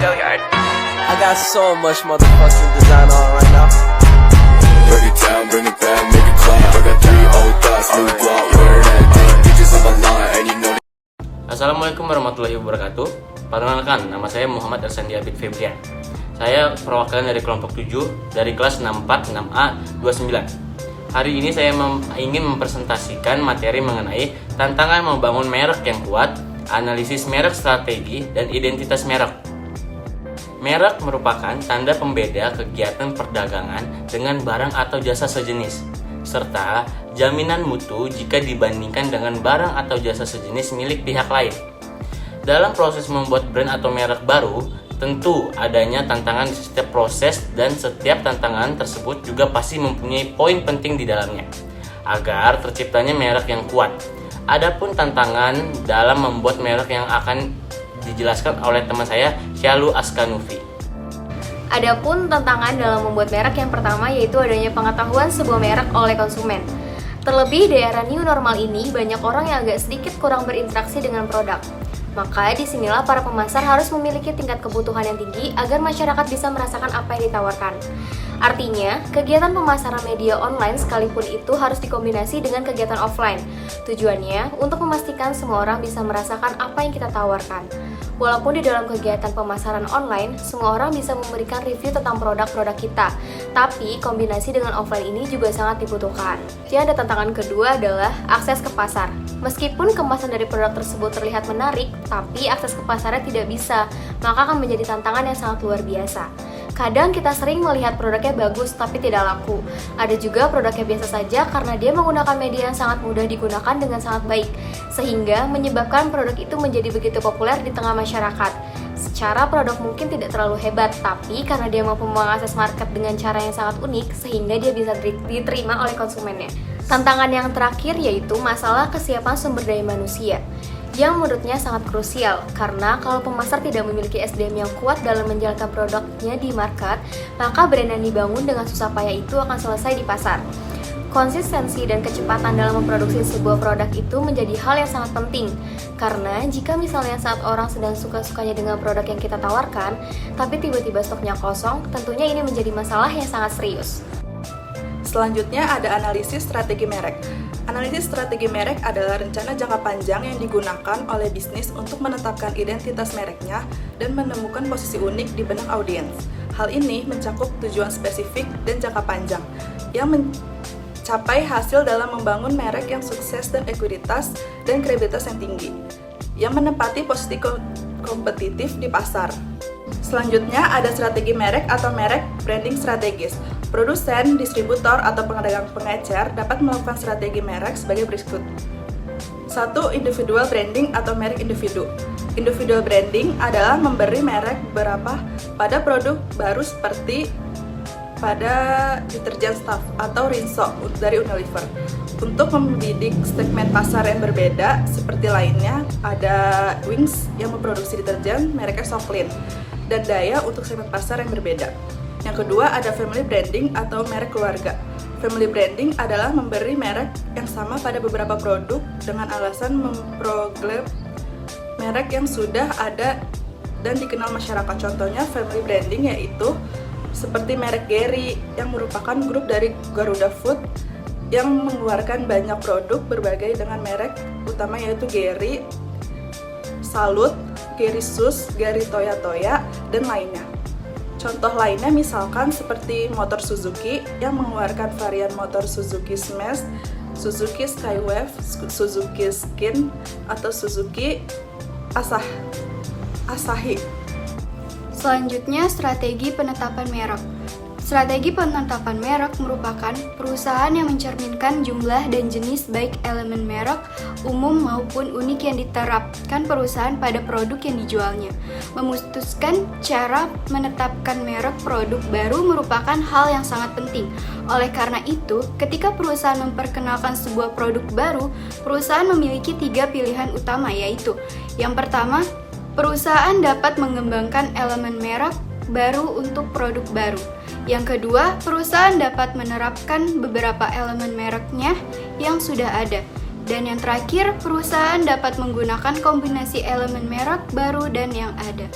I got so much motherfucking design on right now. Break it down, bring it back, make it clap. I got 3 old thoughts, new guap, wear that thing. Bitches on my line, and you know. Assalamualaikum warahmatullahi wabarakatuh. Perkenalkan, nama saya Muhammad Ersandi Abid Febrian. Saya perwakilan dari kelompok 7 dari kelas 64 6A 29. Hari ini saya ingin mempresentasikan materi mengenai tantangan membangun merek yang kuat, analisis merek strategi, dan identitas merek. Merek merupakan tanda pembeda kegiatan perdagangan dengan barang atau jasa sejenis, serta jaminan mutu jika dibandingkan dengan barang atau jasa sejenis milik pihak lain. Dalam proses membuat brand atau merek baru, tentu adanya tantangan di setiap proses dan setiap tantangan tersebut juga pasti mempunyai poin penting di dalamnya agar terciptanya merek yang kuat. Adapun tantangan dalam membuat merek yang akan dijelaskan oleh teman saya, Syalu Askanufi. Adapun tantangan dalam membuat merek yang pertama yaitu adanya pengetahuan sebuah merek oleh konsumen. Terlebih di era new normal ini banyak orang yang agak sedikit kurang berinteraksi dengan produk. Maka disinilah para pemasar harus memiliki tingkat kebutuhan yang tinggi agar masyarakat bisa merasakan apa yang ditawarkan. Artinya, kegiatan pemasaran media online sekalipun itu harus dikombinasi dengan kegiatan offline. Tujuannya untuk memastikan semua orang bisa merasakan apa yang kita tawarkan. Walaupun di dalam kegiatan pemasaran online, semua orang bisa memberikan review tentang produk-produk kita, tapi kombinasi dengan offline ini juga sangat dibutuhkan. Jadi ada tantangan kedua adalah akses ke pasar. Meskipun kemasan dari produk tersebut terlihat menarik, tapi akses ke pasarnya tidak bisa, maka akan menjadi tantangan yang sangat luar biasa. Kadang kita sering melihat produknya bagus tapi tidak laku. Ada juga produknya biasa saja karena dia menggunakan media yang sangat mudah digunakan dengan sangat baik, sehingga menyebabkan produk itu menjadi begitu populer di tengah masyarakat. Secara produk mungkin tidak terlalu hebat, tapi karena dia mampu mengakses market dengan cara yang sangat unik, sehingga dia bisa diterima oleh konsumennya. Tantangan yang terakhir yaitu masalah kesiapan sumber daya manusia, yang menurutnya sangat krusial karena kalau pemasar tidak memiliki SDM yang kuat dalam menjalankan produknya di market, maka brand yang dibangun dengan susah payah itu akan selesai di pasar. Konsistensi dan kecepatan dalam memproduksi sebuah produk itu menjadi hal yang sangat penting karena jika misalnya saat orang sedang suka-sukanya dengan produk yang kita tawarkan, tapi tiba-tiba stoknya kosong, tentunya ini menjadi masalah yang sangat serius. Selanjutnya ada analisis strategi merek. Analisis strategi merek adalah rencana jangka panjang yang digunakan oleh bisnis untuk menetapkan identitas mereknya dan menemukan posisi unik di benak audiens. Hal ini mencakup tujuan spesifik dan jangka panjang yang mencapai hasil dalam membangun merek yang sukses dan ekuiditas dan kredibilitas yang tinggi, yang menempati posisi kompetitif di pasar. Selanjutnya ada strategi merek atau merek branding strategis. Produsen, distributor, atau pedagang pengecer dapat melakukan strategi merek sebagai berikut. 1. Individual branding atau merek individu. Individual branding adalah memberi merek beberapa pada produk baru seperti pada deterjen Staff atau Rinso dari Unilever. Untuk membidik segmen pasar yang berbeda seperti lainnya, ada Wings yang memproduksi deterjen mereknya Softlin dan Daya untuk segmen pasar yang berbeda. Yang kedua ada family branding atau merek keluarga. Family branding adalah memberi merek yang sama pada beberapa produk dengan alasan memproklem merek yang sudah ada dan dikenal masyarakat. Contohnya family branding yaitu seperti merek Gary yang merupakan grup dari Garuda Food yang mengeluarkan banyak produk berbagai dengan merek utama yaitu Gary, Salut, Gary Sus, Gary Toya Toya, dan lainnya. Contoh lainnya misalkan seperti motor Suzuki yang mengeluarkan varian motor Suzuki Smash, Suzuki Skywave, Suzuki Skin, atau Suzuki Asahi. Selanjutnya, strategi penetapan merek. Strategi penetapan merek merupakan perusahaan yang mencerminkan jumlah dan jenis baik elemen merek, umum maupun unik yang diterapkan perusahaan pada produk yang dijualnya. Memutuskan cara menetapkan merek produk baru merupakan hal yang sangat penting. Oleh karena itu, ketika perusahaan memperkenalkan sebuah produk baru, perusahaan memiliki 3 pilihan utama yaitu: yang pertama, perusahaan dapat mengembangkan elemen merek baru untuk produk baru. Yang kedua, perusahaan dapat menerapkan beberapa elemen mereknya yang sudah ada. Dan yang terakhir, perusahaan dapat menggunakan kombinasi elemen merek baru dan yang ada.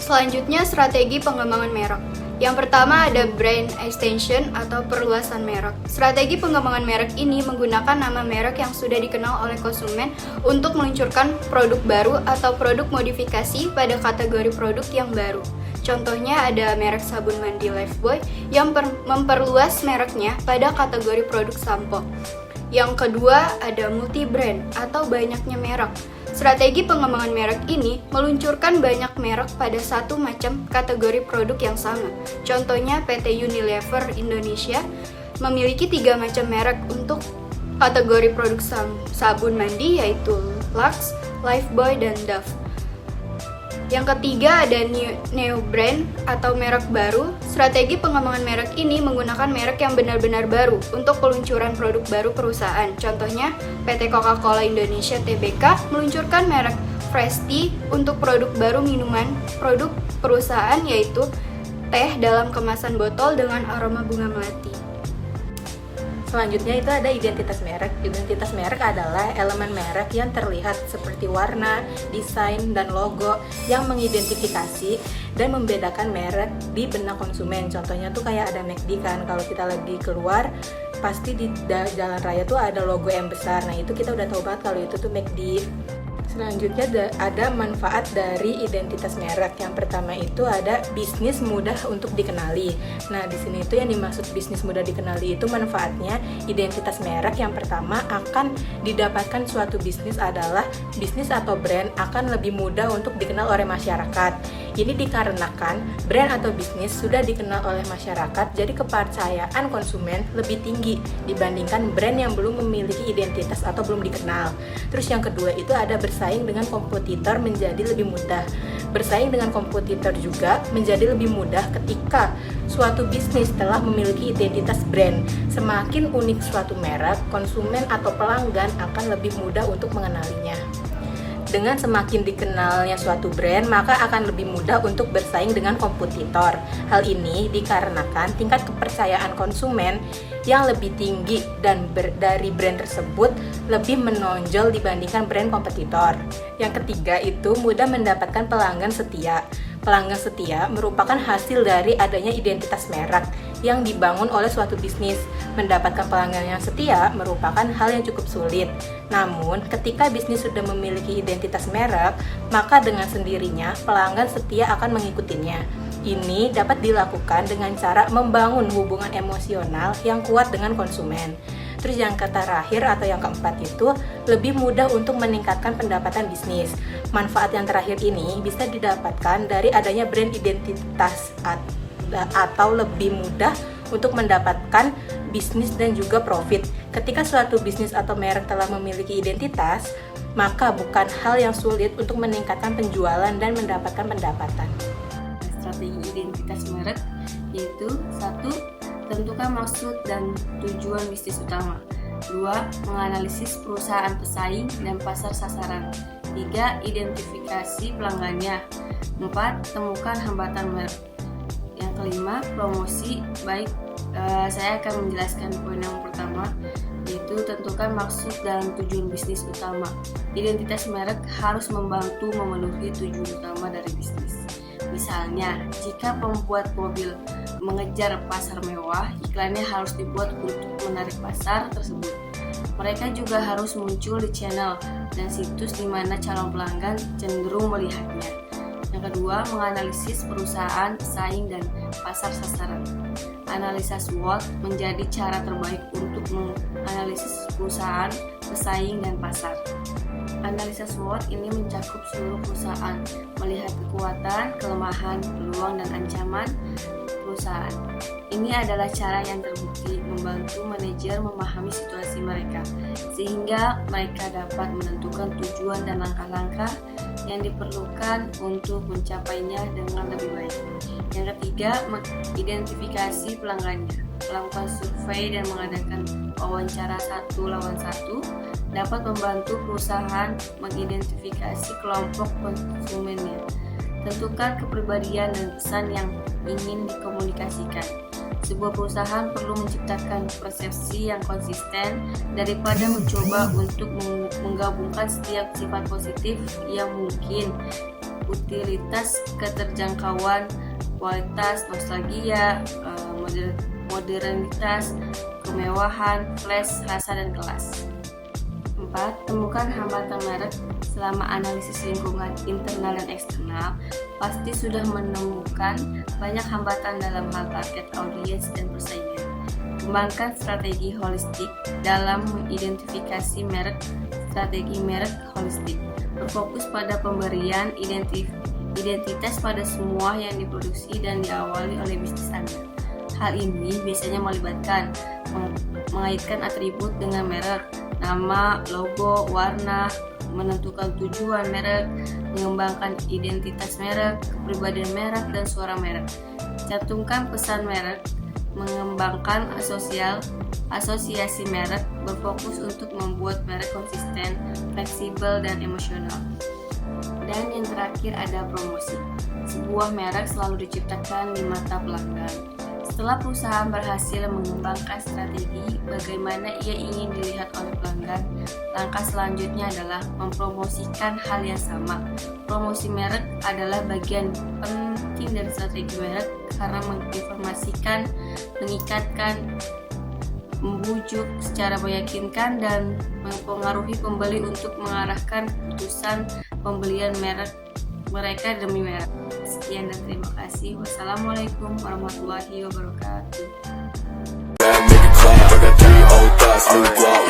Selanjutnya, strategi pengembangan merek. Yang pertama ada brand extension atau perluasan merek. Strategi pengembangan merek ini menggunakan nama merek yang sudah dikenal oleh konsumen untuk meluncurkan produk baru atau produk modifikasi pada kategori produk yang baru. Contohnya ada merek sabun mandi Lifebuoy yang memperluas mereknya pada kategori produk sampo. Yang kedua ada multi-brand atau banyaknya merek. Strategi pengembangan merek ini meluncurkan banyak merek pada satu macam kategori produk yang sama. Contohnya PT Unilever Indonesia memiliki 3 macam merek untuk kategori produk sabun mandi yaitu Lux, Lifebuoy, dan Dove. Yang ketiga ada neo brand atau merek baru. Strategi pengembangan merek ini menggunakan merek yang benar-benar baru untuk peluncuran produk baru perusahaan. Contohnya PT Coca-Cola Indonesia Tbk meluncurkan merek Fresh Tea untuk produk baru minuman produk perusahaan yaitu teh dalam kemasan botol dengan aroma bunga melati. Selanjutnya itu ada identitas merek. Identitas merek adalah elemen merek yang terlihat seperti warna, desain, dan logo yang mengidentifikasi dan membedakan merek di benak konsumen. Contohnya tuh kayak ada McD kan, kalau kita lagi keluar pasti di jalan raya tuh ada logo yang besar. Nah itu kita udah tahu banget kalau itu tuh McD. Selanjutnya ada manfaat dari identitas merek. Yang pertama itu ada bisnis mudah untuk dikenali. Nah, di sini itu yang dimaksud bisnis mudah dikenali itu manfaatnya identitas merek. Yang pertama akan didapatkan suatu bisnis adalah bisnis atau brand akan lebih mudah untuk dikenal oleh masyarakat. Ini dikarenakan brand atau bisnis sudah dikenal oleh masyarakat, jadi kepercayaan konsumen lebih tinggi dibandingkan brand yang belum memiliki identitas atau belum dikenal. Terus yang kedua itu ada bersaing dengan kompetitor menjadi lebih mudah. Bersaing dengan kompetitor juga menjadi lebih mudah ketika suatu bisnis telah memiliki identitas brand. Semakin unik suatu merek, konsumen atau pelanggan akan lebih mudah untuk mengenalinya. Dengan semakin dikenalnya suatu brand, maka akan lebih mudah untuk bersaing dengan kompetitor. Hal ini dikarenakan tingkat kepercayaan konsumen yang lebih tinggi dan dari brand tersebut lebih menonjol dibandingkan brand kompetitor. Yang ketiga itu mudah mendapatkan pelanggan setia. Pelanggan setia merupakan hasil dari adanya identitas merek yang dibangun oleh suatu bisnis. Mendapatkan pelanggan yang setia merupakan hal yang cukup sulit. Namun, ketika bisnis sudah memiliki identitas merek, maka dengan sendirinya pelanggan setia akan mengikutinya. Ini dapat dilakukan dengan cara membangun hubungan emosional yang kuat dengan konsumen. Terus yang terakhir atau yang keempat itu lebih mudah untuk meningkatkan pendapatan bisnis. Manfaat yang terakhir ini bisa didapatkan dari adanya brand identitas atau lebih mudah untuk mendapatkan bisnis dan juga profit. Ketika suatu bisnis atau merek telah memiliki identitas, maka bukan hal yang sulit untuk meningkatkan penjualan dan mendapatkan pendapatan. Strategi identitas merek yaitu 1. Tentukan maksud dan tujuan bisnis utama. 2. Menganalisis perusahaan pesaing dan pasar sasaran. 3. Identifikasi pelanggannya. 4. Temukan hambatan merek. Yang kelima, promosi. Baik, saya akan menjelaskan poin yang pertama, yaitu tentukan maksud dan tujuan bisnis utama. Identitas merek harus membantu memenuhi tujuan utama dari bisnis. Misalnya, jika pembuat mobil mengejar pasar mewah, iklannya harus dibuat untuk menarik pasar tersebut. Mereka juga harus muncul di channel dan situs di mana calon pelanggan cenderung melihatnya. Yang kedua, menganalisis perusahaan, pesaing, dan pasar sasaran. Analisa SWOT menjadi cara terbaik untuk menganalisis perusahaan, pesaing, dan pasar. Analisa SWOT ini mencakup seluruh perusahaan, melihat kekuatan, kelemahan, peluang, dan ancaman perusahaan. Ini adalah cara yang terbukti membantu manajer memahami situasi mereka, sehingga mereka dapat menentukan tujuan dan langkah-langkah yang diperlukan untuk mencapainya dengan lebih baik. Yang ketiga, mengidentifikasi pelanggannya. Melakukan survei dan mengadakan wawancara 1 lawan 1 dapat membantu perusahaan mengidentifikasi kelompok konsumennya. Tentukan kepribadian dan pesan yang ingin dikomunikasikan. Sebuah perusahaan perlu menciptakan persepsi yang konsisten daripada mencoba untuk menggabungkan setiap sifat positif yang mungkin utilitas, keterjangkauan, kualitas, nostalgia, modernitas, kemewahan, flash, rasa, dan kelas. 4. Temukan hambatan merek. Selama analisis lingkungan internal dan eksternal, pasti sudah menemukan banyak hambatan dalam hal target audiens dan persaingan. Kembangkan strategi holistik dalam mengidentifikasi merek. Strategi merek holistik berfokus pada pemberian identitas pada semua yang diproduksi dan diawali oleh bisnis Anda. Hal ini biasanya melibatkan mengaitkan atribut dengan merek, nama, logo, warna, menentukan tujuan merek, mengembangkan identitas merek, kepribadian merek, dan suara merek. Cantumkan pesan merek, mengembangkan asosiasi merek, berfokus untuk membuat merek konsisten, fleksibel, dan emosional. Dan yang terakhir ada promosi. Sebuah merek selalu diciptakan di mata pelanggan. Setelah perusahaan berhasil mengembangkan strategi bagaimana ia ingin dilihat oleh pelanggan, langkah selanjutnya adalah mempromosikan hal yang sama. Promosi merek adalah bagian penting dari strategi merek karena menginformasikan, meningkatkan, membujuk secara meyakinkan, dan mempengaruhi pembeli untuk mengarahkan keputusan pembelian mereka demi merek. Sekian dan terima kasih. Wassalamualaikum warahmatullahi wabarakatuh. Make it clap. I got 3 old thoughts, new block.